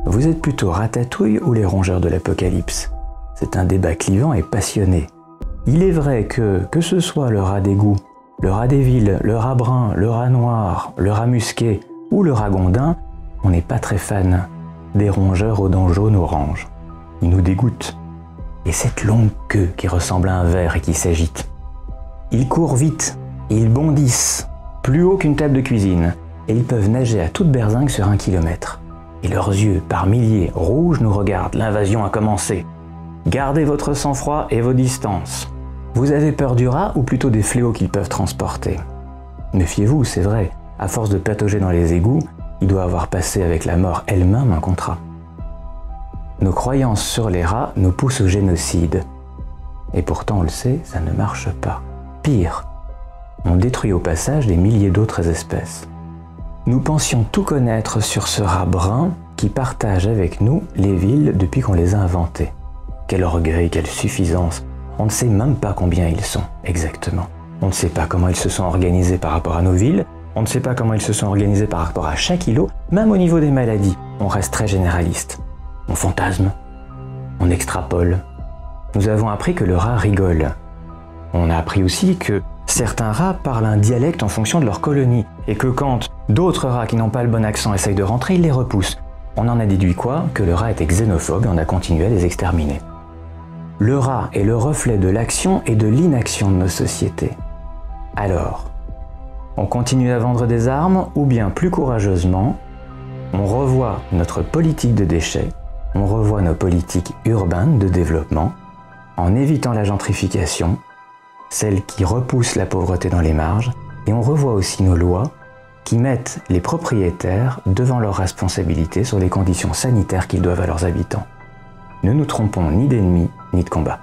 Vous êtes plutôt ratatouille ou les rongeurs de l'apocalypse? C'est un débat clivant et passionné. Il est vrai que ce soit le rat d'égout, le rat des villes, le rat brun, le rat noir, le rat musqué ou le ragondin, on n'est pas très fan des rongeurs aux dents jaunes orange. Ils nous dégoûtent. Et cette longue queue qui ressemble à un ver et qui s'agite. Ils courent vite, ils bondissent, plus haut qu'une table de cuisine, et ils peuvent nager à toute berzingue sur 1 kilomètre. Et leurs yeux, par milliers, rouges, nous regardent. L'invasion a commencé. Gardez votre sang-froid et vos distances. Vous avez peur du rat ou plutôt des fléaux qu'ils peuvent transporter? Méfiez-vous, c'est vrai, à force de patauger dans les égouts, il doit avoir passé avec la mort elle-même un contrat. Nos croyances sur les rats nous poussent au génocide. Et pourtant, on le sait, ça ne marche pas. Pire, on détruit au passage des milliers d'autres espèces. Nous pensions tout connaître sur ce rat brun qui partage avec nous les villes depuis qu'on les a inventées. Quel orgueil, quelle suffisance! On ne sait même pas combien ils sont, exactement. On ne sait pas comment ils se sont organisés par rapport à nos villes, on ne sait pas comment ils se sont organisés par rapport à chaque îlot, même au niveau des maladies. On reste très généraliste. On fantasme, on extrapole. Nous avons appris que le rat rigole. On a appris aussi que certains rats parlent un dialecte en fonction de leur colonie, et que quand d'autres rats qui n'ont pas le bon accent essayent de rentrer, ils les repoussent. On en a déduit quoi? Que le rat était xénophobe et on a continué à les exterminer. Le rat est le reflet de l'action et de l'inaction de nos sociétés. Alors, on continue à vendre des armes ou bien plus courageusement, on revoit notre politique de déchets, on revoit nos politiques urbaines de développement en évitant la gentrification, celle qui repousse la pauvreté dans les marges, et on revoit aussi nos lois qui mettent les propriétaires devant leurs responsabilités sur les conditions sanitaires qu'ils doivent à leurs habitants. Ne nous trompons ni d'ennemis ni de combat.